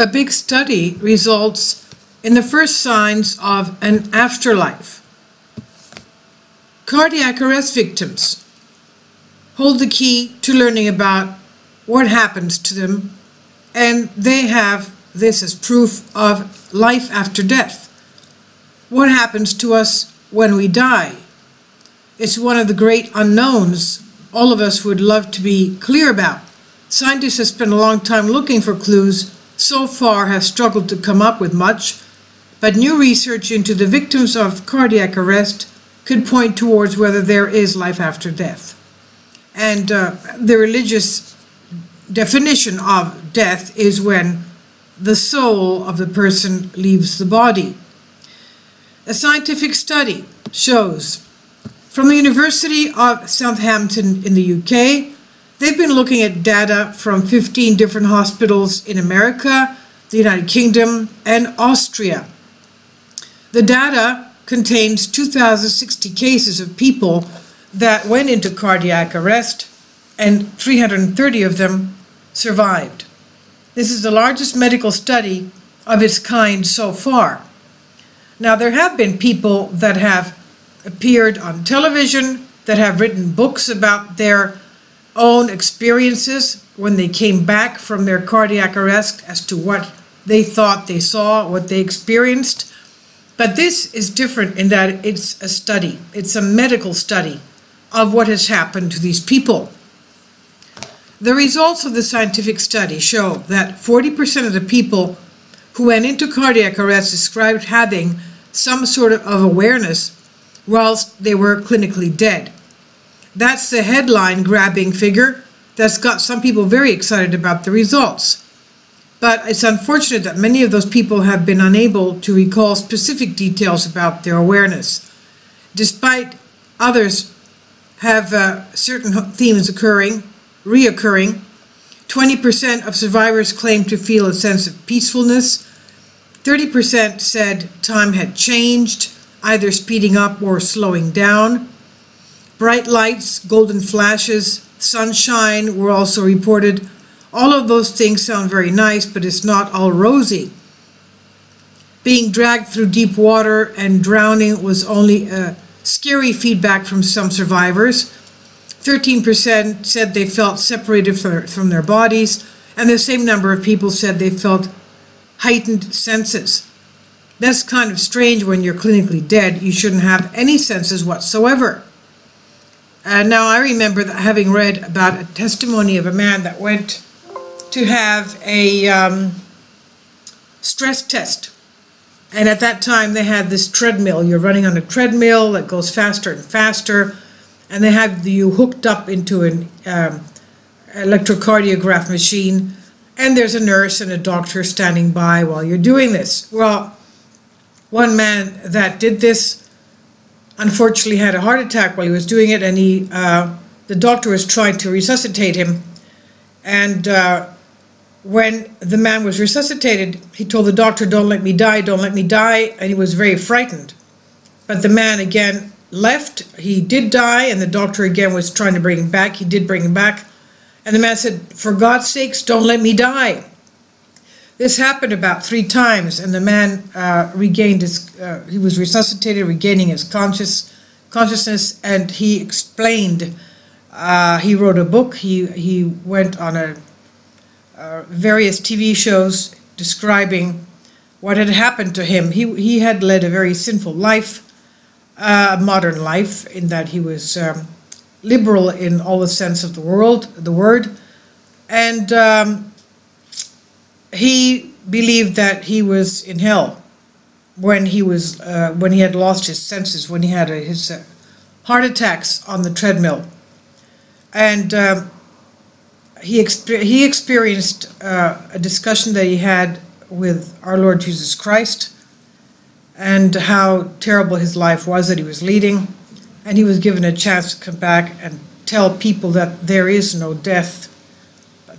A big study results in the first signs of an afterlife. Cardiac arrest victims hold the key to learning about what happens to them, and they have this as proof of life after death. What happens to us when we die? It's one of the great unknowns all of us would love to be clear about. Scientists have spent a long time looking for clues, so far have struggled to come up with much, but new research into the victims of cardiac arrest could point towards whether there is life after death. And the religious definition of death is when the soul of the person leaves the body. A scientific study shows from the University of Southampton in the UK, they've been looking at data from 15 different hospitals in America, the United Kingdom, and Austria. The data contains 2,060 cases of people that went into cardiac arrest, and 330 of them survived. This is the largest medical study of its kind so far. Now, there have been people that have appeared on television, that have written books about their own experiences when they came back from their cardiac arrest as to what they thought they saw, what they experienced. But this is different in that it's a study. It's a medical study of what has happened to these people. The results of the scientific study show that 40% of the people who went into cardiac arrest described having some sort of awareness whilst they were clinically dead. That's the headline-grabbing figure that's got some people very excited about the results. But it's unfortunate that many of those people have been unable to recall specific details about their awareness. Despite others have certain themes reoccurring, 20% of survivors claim to feel a sense of peacefulness, 30% said time had changed, either speeding up or slowing down. Bright lights, golden flashes, sunshine were also reported. All of those things sound very nice, but it's not all rosy. Being dragged through deep water and drowning was only scary feedback from some survivors. 13% said they felt separated from their bodies, and the same number of people said they felt heightened senses. That's kind of strange when you're clinically dead. You shouldn't have any senses whatsoever. Now, I remember that having read about a testimony of a man that went to have a stress test. And at that time, they had this treadmill. You're running on a treadmill that goes faster and faster. And they have you hooked up into an electrocardiograph machine. And there's a nurse and a doctor standing by while you're doing this. Well, one man that did this unfortunately had a heart attack while he was doing it, and the doctor was trying to resuscitate him. And when the man was resuscitated, he told the doctor, "Don't let me die, don't let me die," and he was very frightened. But the man again left. He did die, and the doctor again was trying to bring him back. He did bring him back. And the man said, "For God's sakes, don't let me die." This happened about 3 times, and the man regained his, he was resuscitated, regaining his consciousness, and he explained, he wrote a book, he went on various TV shows describing what had happened to him. He had led a very sinful life, modern life, in that he was liberal in all the sense of the word, and he believed that he was in hell when he had lost his senses, when he had his heart attacks on the treadmill, and he experienced a discussion that he had with our Lord Jesus Christ, and how terrible his life was that he was leading, and he was given a chance to come back and tell people that there is no death.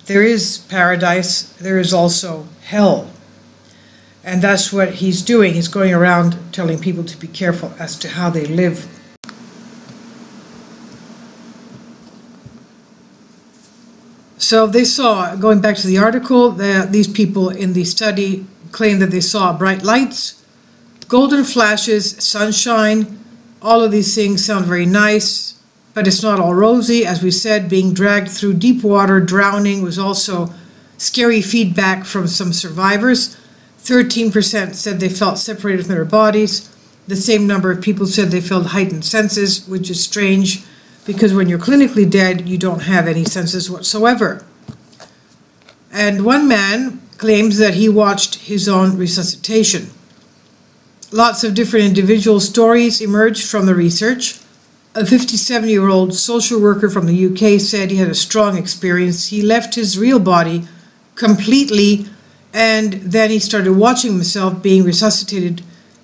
There is paradise, there is also hell. And that's what he's doing. He's going around telling people to be careful as to how they live. So they saw, going back to the article, these people in the study claimed that they saw bright lights, golden flashes, sunshine. All of these things sound very nice, but it's not all rosy. As we said, being dragged through deep water, drowning was also scary feedback from some survivors. 13% said they felt separated from their bodies. The same number of people said they felt heightened senses, which is strange because when you're clinically dead, you don't have any senses whatsoever. And one man claims that he watched his own resuscitation. Lots of different individual stories emerged from the research. A 57-year-old social worker from the UK said he had a strong experience. He left his real body completely, and then he started watching himself being resuscitated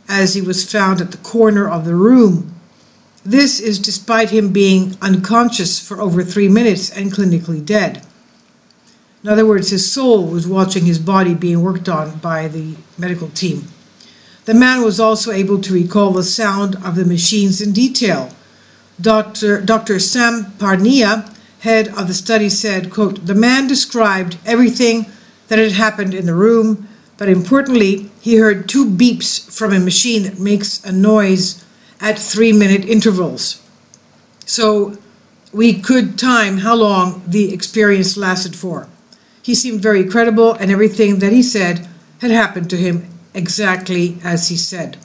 as he was found at the corner of the room. This is despite him being unconscious for over 3 minutes and clinically dead. In other words, his soul was watching his body being worked on by the medical team. The man was also able to recall the sound of the machines in detail. Dr. Sam Parnia, head of the study, said, quote, "The man described everything that had happened in the room, but importantly, he heard 2 beeps from a machine that makes a noise at 3-minute intervals." So we could time how long the experience lasted for. He seemed very credible, and everything that he said had happened to him exactly as he said.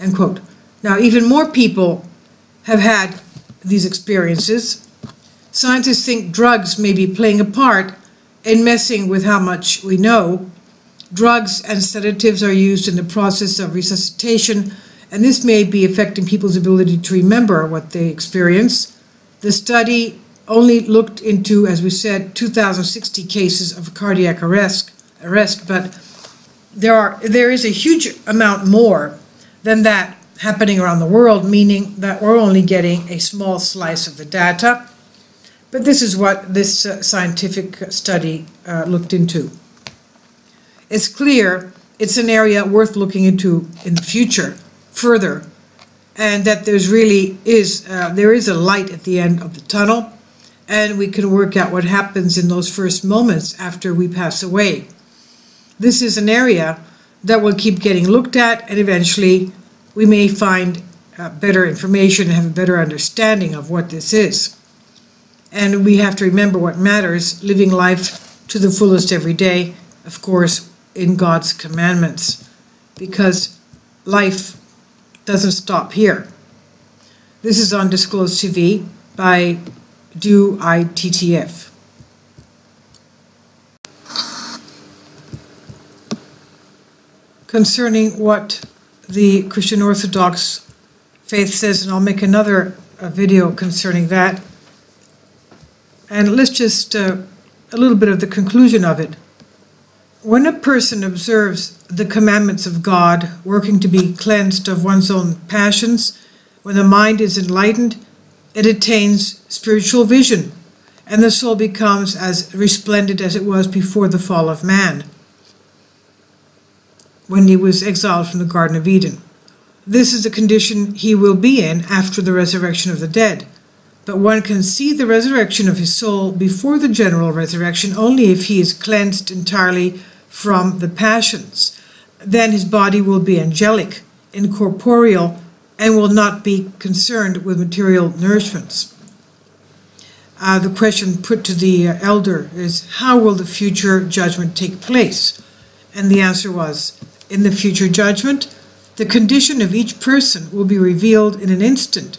End quote. Now, even more people have had these experiences. Scientists think drugs may be playing a part in messing with how much we know. Drugs and sedatives are used in the process of resuscitation, and this may be affecting people's ability to remember what they experience. The study only looked into, as we said, 2,060 cases of cardiac arrest, but there is a huge amount more than that happening around the world, meaning that we're only getting a small slice of the data. But this is what this scientific study looked into. It's clear it's an area worth looking into in the future further, and that there is a light at the end of the tunnel, and we can work out what happens in those first moments after we pass away. This is an area that will keep getting looked at, and eventually we may find better information and have a better understanding of what this is. And we have to remember what matters, living life to the fullest every day, of course, in God's commandments, because life doesn't stop here. This is on Disclosed TV by Do ITTF. Concerning what the Christian Orthodox faith says, and I'll make another video concerning that. And let's just a little bit of the conclusion of it. When a person observes the commandments of God, working to be cleansed of one's own passions, when the mind is enlightened, it attains spiritual vision, and the soul becomes as resplendent as it was before the fall of man, when he was exiled from the Garden of Eden. This is the condition he will be in after the resurrection of the dead. But one can see the resurrection of his soul before the general resurrection only if he is cleansed entirely from the passions. Then his body will be angelic, incorporeal, and will not be concerned with material nourishments. The question put to the elder is, how will the future judgment take place? And the answer was, in the future judgment, the condition of each person will be revealed in an instant,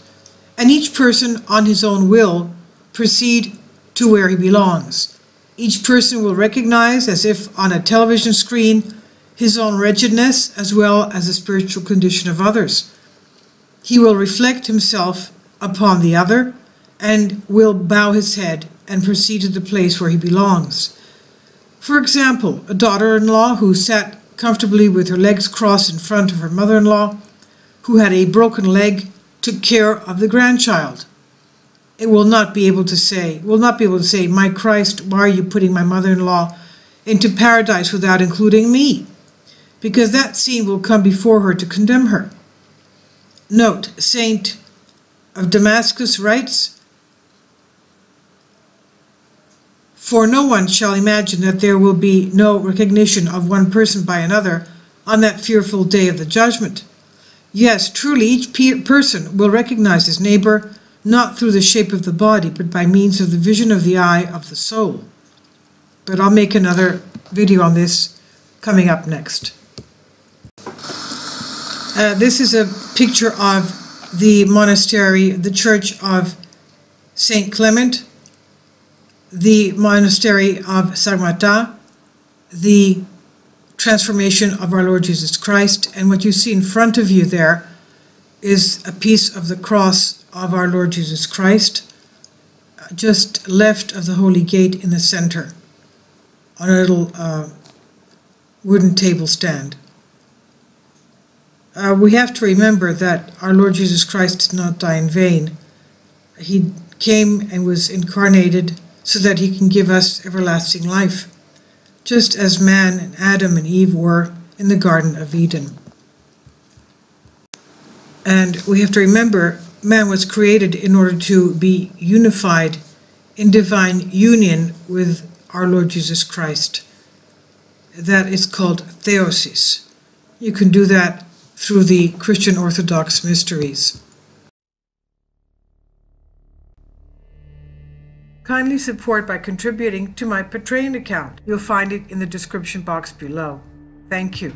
and each person on his own will proceed to where he belongs. Each person will recognize, as if on a television screen, his own wretchedness as well as the spiritual condition of others. He will reflect himself upon the other and will bow his head and proceed to the place where he belongs. For example, a daughter-in-law who sat comfortably with her legs crossed in front of her mother-in-law, who had a broken leg, took care of the grandchild. It will not be able to say, "My Christ, why are you putting my mother-in-law into paradise without including me?" Because that scene will come before her to condemn her. Note, Saint of Damascus writes, For no one shall imagine that there will be no recognition of one person by another on that fearful day of the judgment. Yes, truly, each person will recognize his neighbor, not through the shape of the body, but by means of the vision of the eye of the soul. But I'll make another video on this coming up next. This is a picture of the monastery, the Church of Saint Clement, the monastery of Sarmata, the transformation of our Lord Jesus Christ, and what you see in front of you there is a piece of the cross of our Lord Jesus Christ, just left of the Holy Gate in the center, on a little wooden table stand. We have to remember that our Lord Jesus Christ did not die in vain. He came and was incarnated so that he can give us everlasting life, just as man and Adam and Eve were in the Garden of Eden. And we have to remember man was created in order to be unified in divine union with our Lord Jesus Christ. That is called theosis. You can do that through the Christian Orthodox mysteries. Kindly support by contributing to my Patreon account. You'll find it in the description box below. Thank you.